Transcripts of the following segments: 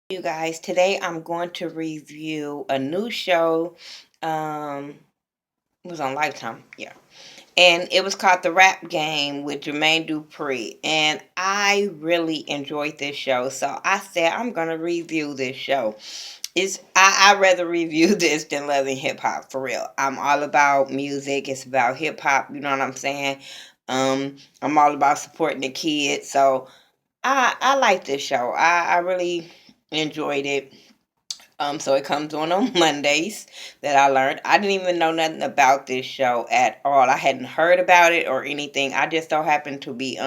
You guys, today I'm going to review a new show. Um, it was on Lifetime, yeah, and it was called The Rap Game with Jermaine Dupri, and I really enjoyed this show. So I said I'm gonna review this show. I rather review this than loving hip hop for real. I'm all about music. It's about hip hop. You know what I'm saying? I'm all about supporting the kids. So I like this show. I really enjoyed it. So it comes on Mondays that I learned. I didn't even know nothing about this show at all. I hadn't heard about it or anything. I just so happened to be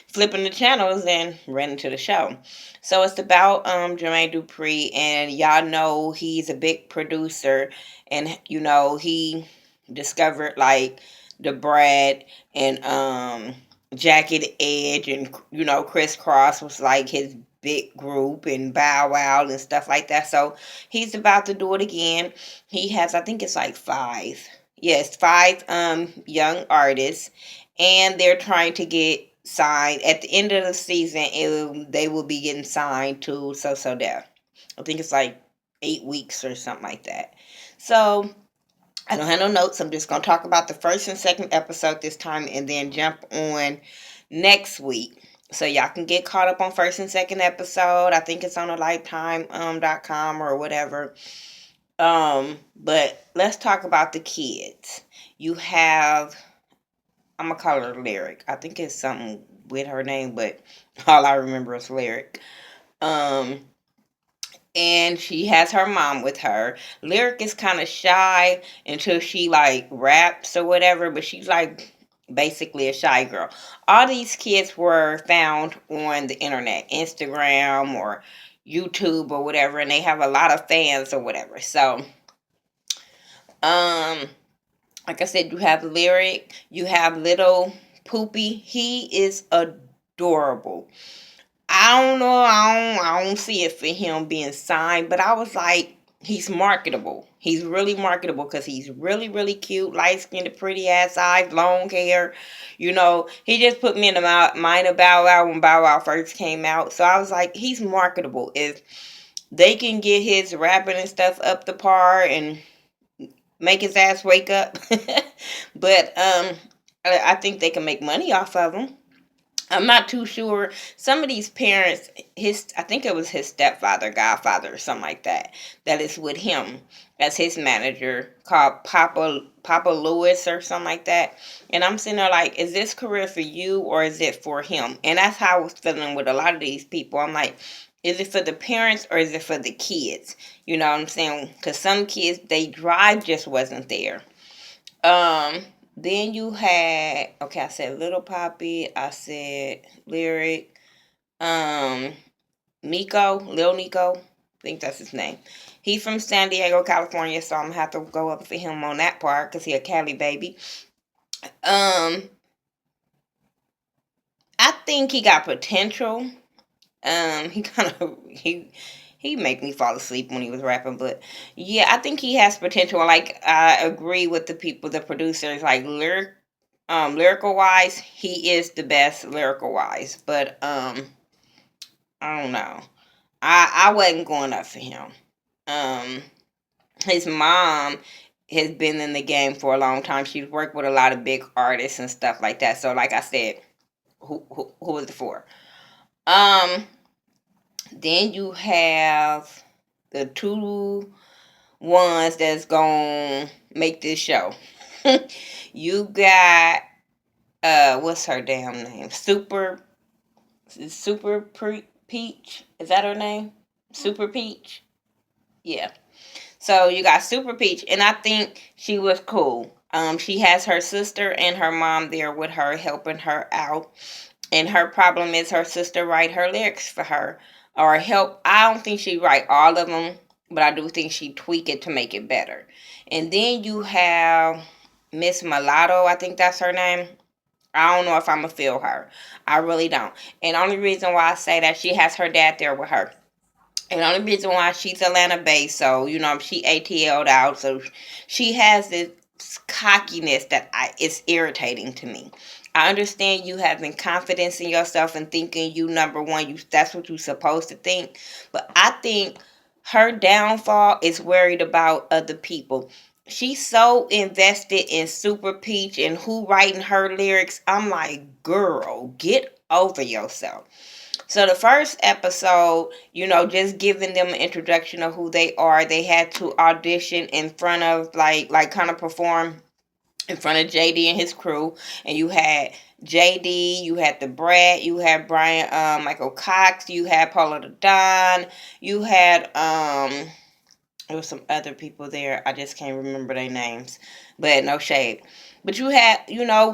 flipping the channels and ran into the show. So it's about Jermaine Dupri, and y'all know he's a big producer, and he discovered like the Brad and Jacket Edge, and Criss Cross was like his big group, and Bow Wow and stuff like that. So he's about to do it again. He has, I think it's like five. Yes, five young artists, and they're trying to get signed at the end of the season. They will be getting signed to So Def. I think it's like 8 weeks or something like that. So I don't have no notes. I'm just gonna talk about the first and second episode this time, and then jump on next week. So y'all can get caught up on first and second episode. I think it's on a lifetime.com or whatever. But let's talk about the kids. You have, I'm gonna call her Lyric. I think it's something with her name, but all I remember is Lyric. Um, and she has her mom with her. Lyric is kind of shy until she like raps or whatever, but she's like basically a shy girl. All these kids were found on the internet, Instagram or YouTube or whatever, and they have a lot of fans or whatever. So, um, like I said, you have Lyric, you have Little Poopy. He is adorable. I don't know. I don't see it for him being signed, but I was like, he's marketable. He's really marketable because he's really, really cute, light skinned, pretty ass eyes, long hair. He just put me in the mind of Bow Wow when Bow Wow first came out. So I was like, he's marketable. If they can get his rapping and stuff up the par and make his ass wake up, but I think they can make money off of him. I'm not too sure. Some of these parents, I think it was his stepfather, godfather, or something like that, that is with him as his manager, called Papa Lewis or something like that. And I'm sitting there like, is this career for you or is it for him? And that's how I was feeling with a lot of these people. I'm like, is it for the parents or is it for the kids? You know what I'm saying? Because some kids, they drive just wasn't there. Um, then you had, okay, I said Little Poppy, I said Lyric, um, Lil Nico, I think that's his name. He's from San Diego, California, so I'm gonna have to go up for him on that part because he a Cali baby. Um, I think he got potential. He kind of he make me fall asleep when he was rapping, but yeah, I think he has potential. Like I agree with the people, the producers, like lyrical wise, he is the best lyrical wise. But I don't know. I wasn't going up for him. Um, his mom has been in the game for a long time. She's worked with a lot of big artists and stuff like that. So, like I said, who was it for? Um, then you have the two ones that's gonna make this show. You got what's her damn name? Peach. Is that her name? Super Peach. Yeah. So you got Super Peach, and I think she was cool. She has her sister and her mom there with her, helping her out. And her problem is her sister write her lyrics for her or help. I don't think she write all of them, but I do think she tweak it to make it better. And then you have Miss Mulatto. I think that's her name. I don't know if I'm gonna feel her. I really don't. And the only reason why I say that, she has her dad there with her. And the only reason why, she's Atlanta based, so she ATL'd out, so she has this cockiness that it's irritating to me. I understand you having confidence in yourself and thinking you number one. That's what you're supposed to think. But I think her downfall is worried about other people. She's so invested in Super Peach and who writing her lyrics. I'm like, girl, get over yourself. So the first episode, just giving them an introduction of who they are. They had to audition in front of like kind of perform in front of JD and his crew, and you had JD, you had the Brat, you had Brian, Michael Cox, you had Paula the Don, you had there was some other people there. I just can't remember their names, but no shade. But you had,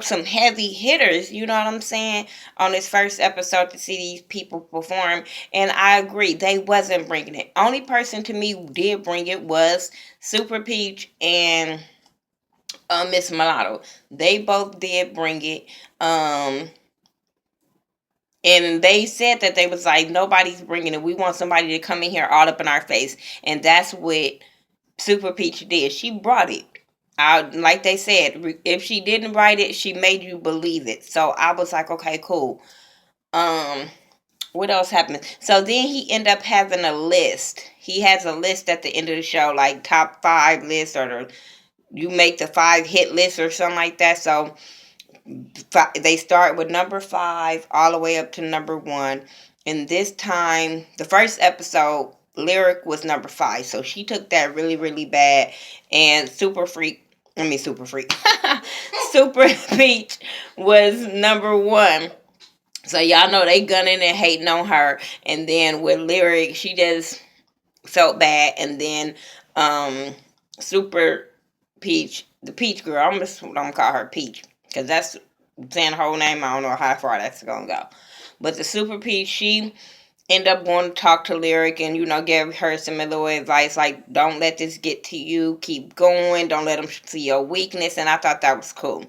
some heavy hitters, you know what I'm saying, on this first episode to see these people perform. And I agree, they wasn't bringing it. Only person to me who did bring it was Super Peach and Miss Mulatto. They both did bring it. And they said that they was like, nobody's bringing it. We want somebody to come in here all up in our face. And that's what Super Peach did. She brought it. Like they said, if she didn't write it, she made you believe it. So I was like, okay, cool. What else happened? So then he ended up having a list. He has a list at the end of the show, like top 5 list, or you make the 5 hit list or something like that. So they start with number 5 all the way up to number 1. And this time, the first episode, Lyric was number 5. So she took that really, really bad. And Super Peach was number 1. So y'all know they gunning and hating on her. And then with Lyric, she just felt bad. And then Super Peach, the Peach girl, I'm just gonna call her Peach, because that's saying her whole name. I don't know how far that's gonna go. But the Super Peach, she ended up going to talk to Lyric and, give her some little advice like, don't let this get to you. Keep going. Don't let them see your weakness. And I thought that was cool.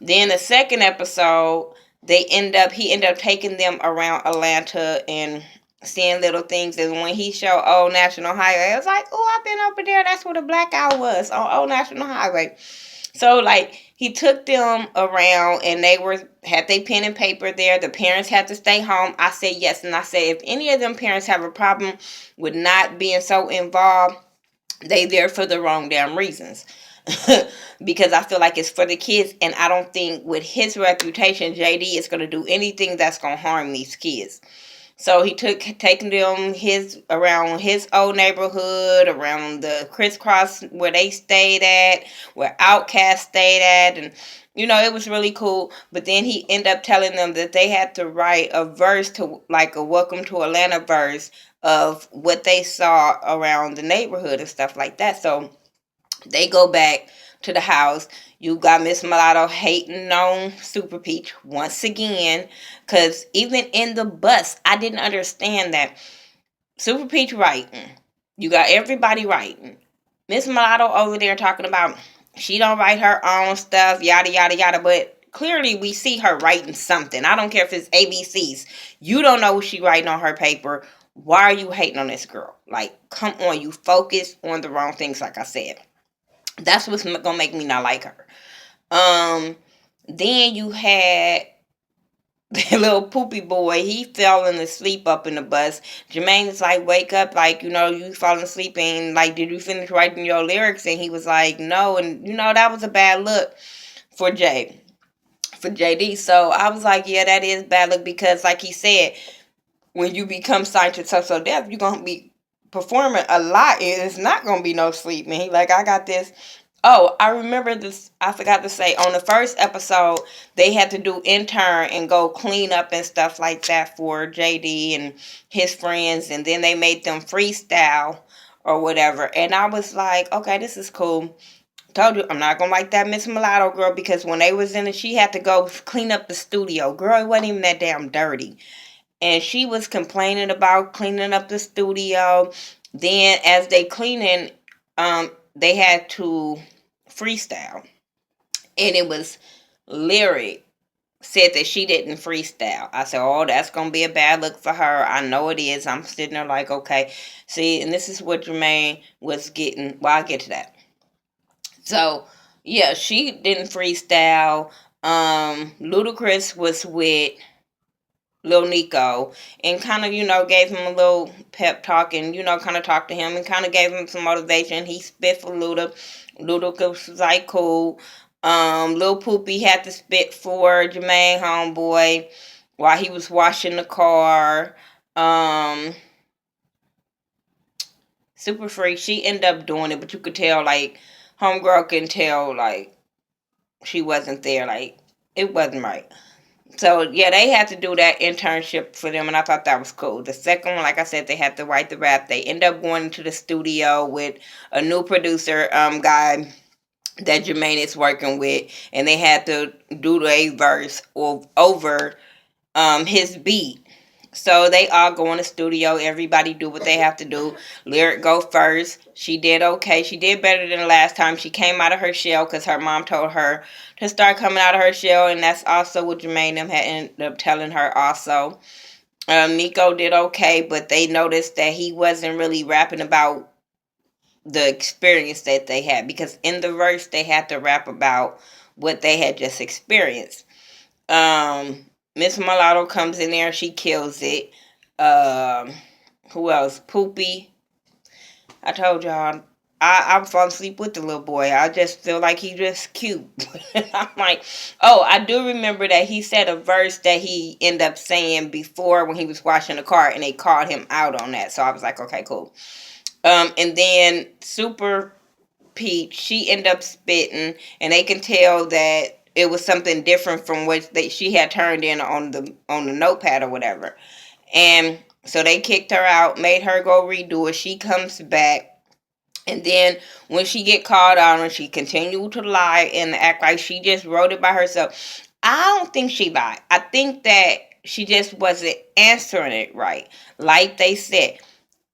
Then the second episode, he ended up taking them around Atlanta and seeing little things. And when he showed Old National Highway, I was like, oh, I've been over there. That's where the black guy was, on Old National Highway. So like he took them around and they had their pen and paper there. The parents had to stay home. I said yes. And I said, if any of them parents have a problem with not being so involved, they there for the wrong damn reasons. Because I feel like it's for the kids, and I don't think with his reputation, JD is going to do anything that's going to harm these kids. So he taking them around his old neighborhood, around the crisscross where they stayed at, where Outcast stayed at, and it was really cool. But then he ended up telling them that they had to write a verse, to like a Welcome to Atlanta verse of what they saw around the neighborhood and stuff like that. So they go back to the house. You got Miss Mulatto hating on Super Peach once again. Because even in the bus, I didn't understand that. Super Peach writing. You got everybody writing. Miss Mulatto over there talking about she don't write her own stuff, yada, yada, yada. But clearly we see her writing something. I don't care if it's ABCs. You don't know what she writing on her paper. Why are you hating on this girl? Like, come on. You focus on the wrong things, like I said. That's what's gonna make me not like her. Then you had the little poopy boy. He fell asleep up in the bus. Jermaine is like, wake up, like, you falling asleep, and like, did you finish writing your lyrics? And he was like, no. And that was a bad look for JD. So I was like, yeah, that is bad look, because like he said, when you become signed to so death, you're gonna be performing a lot. It's not gonna be no sleep, man. He like, I got this. Oh, I remember this. I forgot to say, on the first episode, they had to do intern and go clean up and stuff like that for JD and his friends. And then they made them freestyle or whatever. And I was like, okay, this is cool. Told you, I'm not going to like that Miss Mulatto girl, because when they was in it, she had to go clean up the studio. Girl, it wasn't even that damn dirty. And she was complaining about cleaning up the studio. Then as they cleaning, they had to freestyle. And it was Lyric said that she didn't freestyle. I said, oh, that's going to be a bad look for her. I know it is. I'm sitting there like, okay. See, and this is what Jermaine was getting. Well, I'll get to that. So, yeah, she didn't freestyle. Ludacris was with Lil Nico and kind of, gave him a little pep talk and, kind of talked to him and kind of gave him some motivation. He spit for Luda. Ludacris was like, cool. Lil Poopy had to spit for Jermaine Homeboy while he was washing the car. Super Freak, she ended up doing it, but you could tell, like, Homegirl can tell, like, she wasn't there. Like, it wasn't right. So yeah, they had to do that internship for them, and I thought that was cool. The second one, like I said, they had to write the rap. They end up going to the studio with a new producer guy that Jermaine is working with, and they had to do a verse over his beat. So they all go in the studio. Everybody do what they have to do. Lyric go first. She did okay. She did better than the last time. She came out of her shell because her mom told her to start coming out of her shell, and that's also what Jermaine them had ended up telling her also. Nico did okay, but they noticed that he wasn't really rapping about the experience that they had, because in the verse they had to rap about what they had just experienced. Miss Mulatto comes in there, she kills it. Who else? Poopy. I told y'all, I'm falling asleep with the little boy. I just feel like he just cute. I'm like, oh, I do remember that he said a verse that he ended up saying before when he was washing the car, and they called him out on that. So I was like, okay, cool. And then Super Peach, she ended up spitting, and they can tell that it was something different from what she had turned in on the notepad or whatever. And so they kicked her out, made her go redo it. She comes back, and then when she get called out and she continued to lie and act like she just wrote it by herself, I don't think she lied. I think that she just wasn't answering it right. Like they said,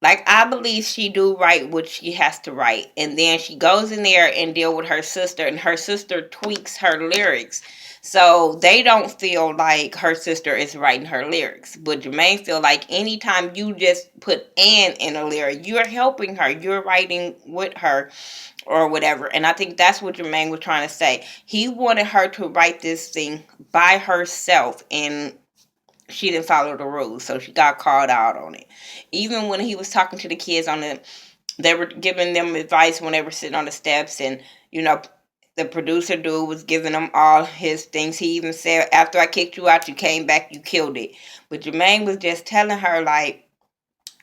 like, I believe she do write what she has to write, and then she goes in there and deal with her sister, and her sister tweaks her lyrics, so they don't feel like her sister is writing her lyrics. But Jermaine feel like anytime you just put "and" in a lyric, you're helping her, you're writing with her, or whatever. And I think that's what Jermaine was trying to say. He wanted her to write this thing by herself, and she didn't follow the rules, so she got called out on it. Even when he was talking to the kids they were giving them advice when they were sitting on the steps, and you know, the producer dude was giving them all his things. He even said, "After I kicked you out, you came back, you killed it." But Jermaine was just telling her, like,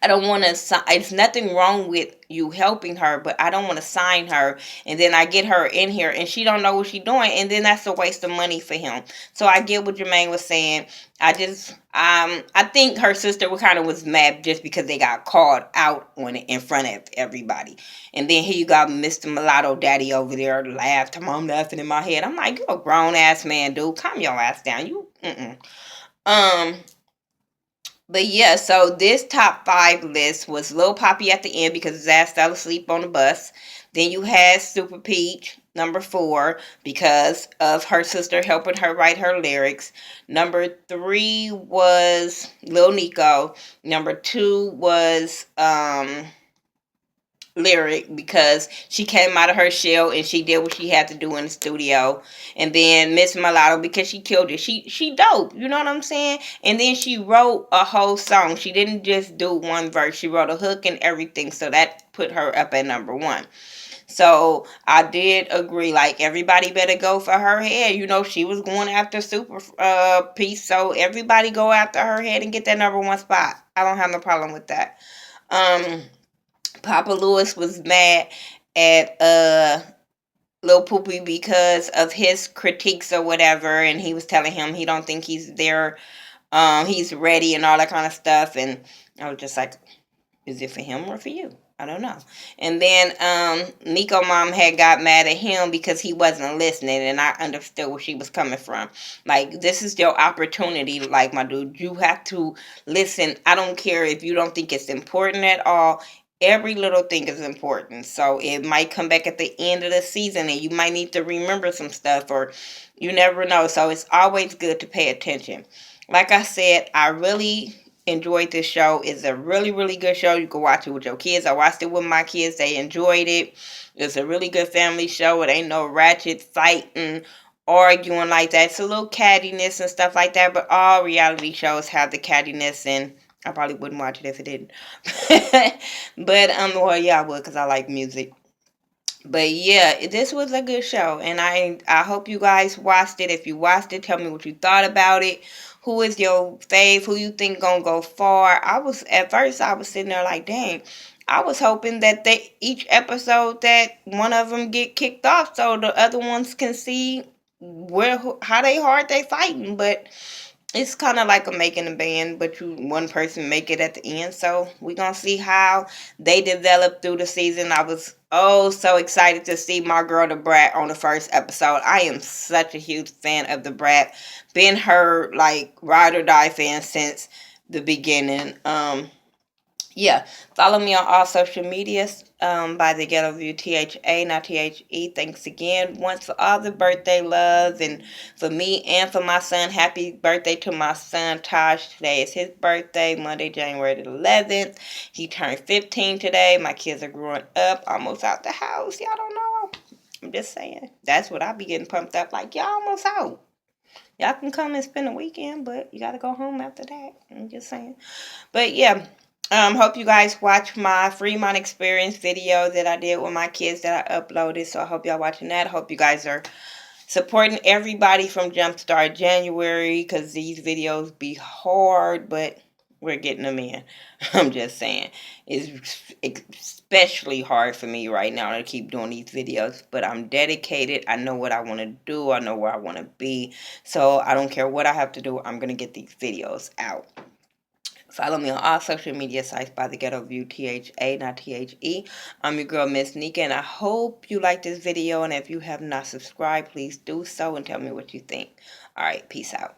I don't want to. It's nothing wrong with you helping her, but I don't want to sign her, and then I get her in here, and she don't know what she's doing, and then that's a waste of money for him. So I get what Jermaine was saying. I think her sister kind of was mad just because they got called out on it in front of everybody, and then here you got Mr. Mulatto Daddy over there laughed. I'm laughing in my head. I'm like, you a grown ass man, dude. Calm your ass down. Um. But yeah, so this top five list was Lil Poppy at the end because his ass fell asleep on the bus. Then you had Super Peach, number four, because of her sister helping her write her lyrics. Number three was Lil Nico. Number two was Lyric, because she came out of her shell and she did what she had to do in the studio. And then Miss Mulatto, because she killed it. She dope, you know what I'm saying? And then she wrote a whole song. She didn't just do one verse. She wrote a hook and everything. So that put her up at number one. So I did agree, like, everybody better go for her head. You know, she was going after Super Peace, so everybody go after her head and get that number one spot. I don't have no problem with that. Papa Lewis was mad at Lil Poopy because of his critiques or whatever, and he was telling him he don't think he's there, he's ready and all that kind of stuff. And I was just like, is it for him or for you? I don't know. And then Nico mom had got mad at him because he wasn't listening, and I understood where she was coming from. Like, this is your opportunity, like, my dude. You have to listen. I don't care if you don't think it's important at all. Every little thing is important. So it might come back at the end of the season and you might need to remember some stuff, or you never know. So it's always good to pay attention. Like I said, I really enjoyed this show. It's a really, really good show. You can watch it with your kids. I watched it with my kids. They enjoyed it. It's a really good family show. It ain't no ratchet fighting arguing like that. It's a little cattiness and stuff like that, but all reality shows have the cattiness, and I probably wouldn't watch it if it didn't. But well, yeah, I would, because I like music. But yeah, this was a good show, and I hope you guys watched it. If you watched it, tell me what you thought about it. Who is your fave? Who you think gonna go far? I was at first I was sitting there like, dang. I was hoping that they each episode that one of them get kicked off so the other ones can see where how they hard they fighting. But it's kind of like a making a band, but you one person make it at the end. So we gonna see how they develop through the season. I was so excited to see my girl the Brat on the first episode. I am such a huge fan of the Brat. Been her like ride or die fan since the beginning. Yeah, follow me on all social medias by the Ghetto View THA, not THE. Thanks again once for all the birthday love and for me and for my son. Happy birthday to my son Taj. Today is his birthday, Monday, January the 11th. He turned 15 today. My kids are growing up, almost out the house. Y'all don't know. I'm just saying. That's what I be getting pumped up like. Y'all almost out. Y'all can come and spend a weekend, but you got to go home after that. I'm just saying. But yeah, hope you guys watch my Fremont experience video that I did with my kids that I uploaded. So I hope y'all watching that. I hope you guys are supporting everybody from Jumpstart January, because these videos be hard, but we're getting them in. I'm just saying. It's especially hard for me right now to keep doing these videos, but I'm dedicated. I know what I want to do. I know where I want to be. So I don't care what I have to do. I'm going to get these videos out. Follow me on all social media sites by the Ghetto View THA, not THE. I'm your girl, Miss Nika, and I hope you like this video. And if you have not subscribed, please do so and tell me what you think. All right, peace out.